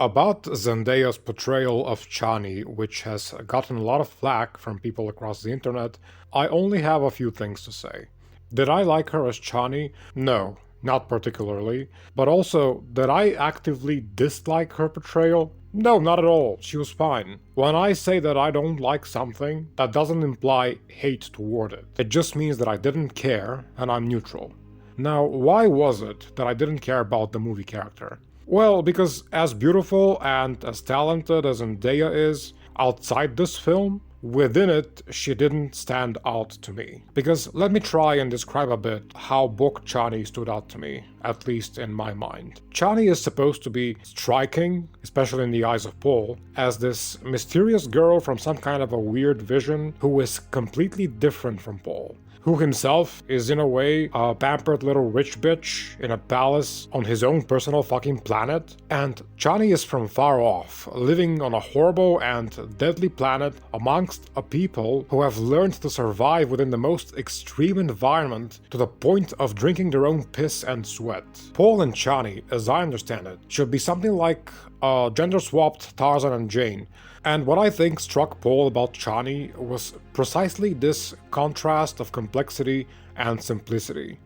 About Zendaya's portrayal of Chani, which has gotten a lot of flack from people across the internet, I only have a few things to say. Did I like her as Chani? No, not particularly. But also, did I actively dislike her portrayal? No, not at all. She was fine. When I say that I don't like something, that doesn't imply hate toward it. It just means that I didn't care, and I'm neutral. Now, why was it that I didn't care about the movie character? Well, because as beautiful and as talented as Zendaya is, outside this film, within it, she didn't stand out to me. Because let me try and describe a bit how book Chani stood out to me, at least in my mind. Chani is supposed to be striking, especially in the eyes of Paul, as this mysterious girl from some kind of a weird vision who is completely different from Paul, who himself is in a way a pampered little rich bitch in a palace on his own personal fucking planet, and Chani is from far off, living on a horrible and deadly planet amongst a people who have learned to survive within the most extreme environment to the point of drinking their own piss and sweat. Paul and Chani, as I understand it, should be something like a gender-swapped Tarzan and Jane. And what I think struck Paul about Chani was precisely this contrast of complexity and simplicity.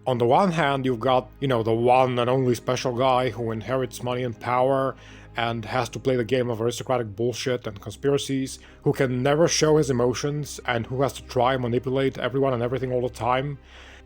On the one hand, you've got, the one and only special guy who inherits money and power and has to play the game of aristocratic bullshit and conspiracies, who can never show his emotions and who has to try and manipulate everyone and everything all the time.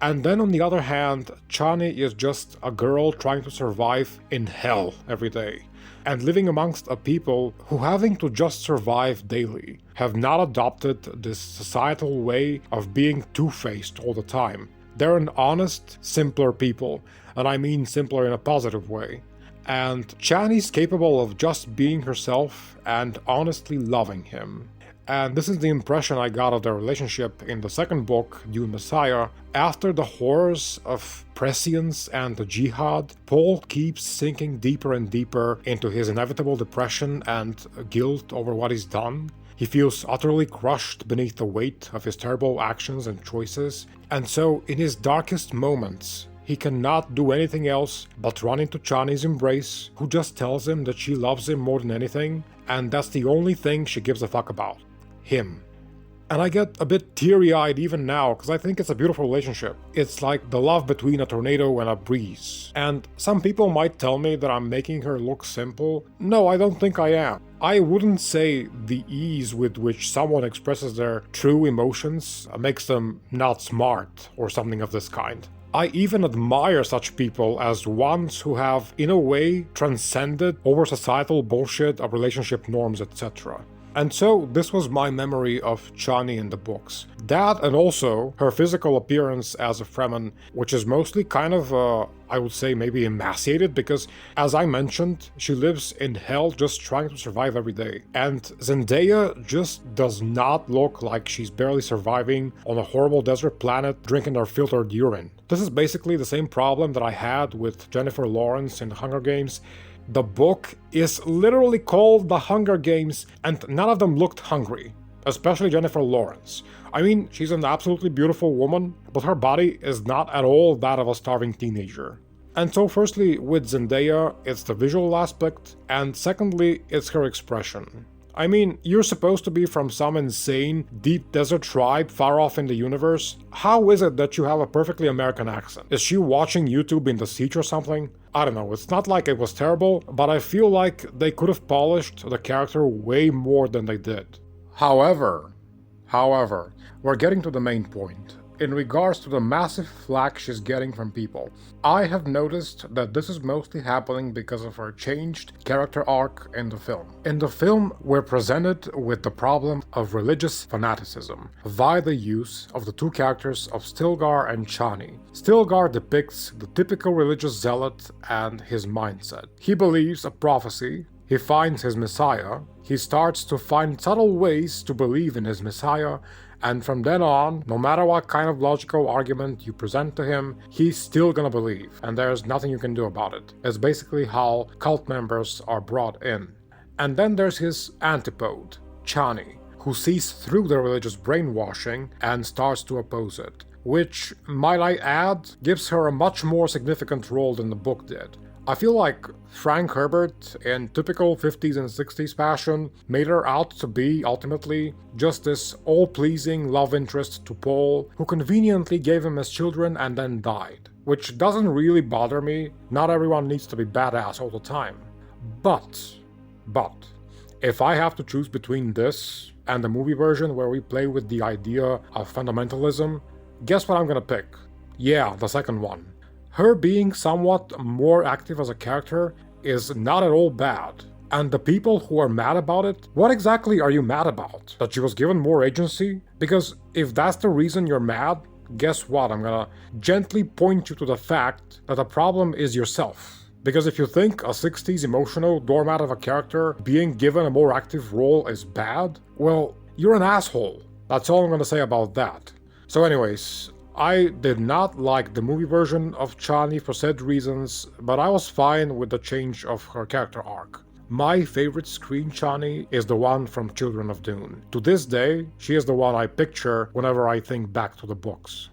And then on the other hand, Chani is just a girl trying to survive in hell every day, and living amongst a people who, having to just survive daily, have not adopted this societal way of being two-faced all the time. They're an honest, simpler people, and I mean simpler in a positive way. And Chani's capable of just being herself and honestly loving him. And this is the impression I got of their relationship in the second book, Dune Messiah. After the horrors of prescience and the jihad, Paul keeps sinking deeper and deeper into his inevitable depression and guilt over what he's done. He feels utterly crushed beneath the weight of his terrible actions and choices, and so in his darkest moments, he cannot do anything else but run into Chani's embrace, who just tells him that she loves him more than anything, and that's the only thing she gives a fuck about. Him. And I get a bit teary-eyed even now, because I think it's a beautiful relationship. It's like the love between a tornado and a breeze. And some people might tell me that I'm making her look simple. No, I don't think I am. I wouldn't say the ease with which someone expresses their true emotions makes them not smart or something of this kind. I even admire such people as ones who have, in a way, transcended over societal bullshit of relationship norms, etc. And so this was my memory of Chani in the books. That, and also her physical appearance as a Fremen, which is mostly kind of, I would say maybe emaciated, because as I mentioned, she lives in hell just trying to survive every day. And Zendaya just does not look like she's barely surviving on a horrible desert planet drinking their filtered urine. This is basically the same problem that I had with Jennifer Lawrence in The Hunger Games. The book is literally called The Hunger Games, and none of them looked hungry, especially Jennifer Lawrence. I mean, she's an absolutely beautiful woman, but her body is not at all that of a starving teenager. And so firstly, with Zendaya, it's the visual aspect, and secondly, it's her expression. I mean, you're supposed to be from some insane, deep desert tribe far off in the universe. How is it that you have a perfectly American accent? Is she watching YouTube in the siege or something? I don't know, it's not like it was terrible, but I feel like they could have polished the character way more than they did. However, we're getting to the main point. In regards to the massive flack she's getting from people, I have noticed that this is mostly happening because of her changed character arc in the film. In the film, we're presented with the problem of religious fanaticism via the use of the two characters of Stilgar and Chani. Stilgar depicts the typical religious zealot and his mindset. He believes a prophecy, he finds his messiah, he starts to find subtle ways to believe in his messiah, and from then on, no matter what kind of logical argument you present to him, he's still gonna believe, and there's nothing you can do about it. It's basically how cult members are brought in. And then there's his antipode, Chani, who sees through the religious brainwashing and starts to oppose it, which, might I add, gives her a much more significant role than the book did. I feel like Frank Herbert, in typical 50s and 60s fashion, made her out to be, ultimately, just this all-pleasing love interest to Paul, who conveniently gave him his children and then died. Which doesn't really bother me, not everyone needs to be badass all the time. But, if I have to choose between this and the movie version where we play with the idea of fundamentalism, guess what I'm gonna pick? Yeah, the second one. Her being somewhat more active as a character is not at all bad. And the people who are mad about it, what exactly are you mad about? That she was given more agency? Because if that's the reason you're mad, guess what? I'm gonna gently point you to the fact that the problem is yourself. Because if you think a 60s emotional doormat of a character being given a more active role is bad, well, you're an asshole. That's all I'm gonna say about that. So anyways, I did not like the movie version of Chani for said reasons, but I was fine with the change of her character arc. My favorite screen Chani is the one from Children of Dune. To this day, she is the one I picture whenever I think back to the books.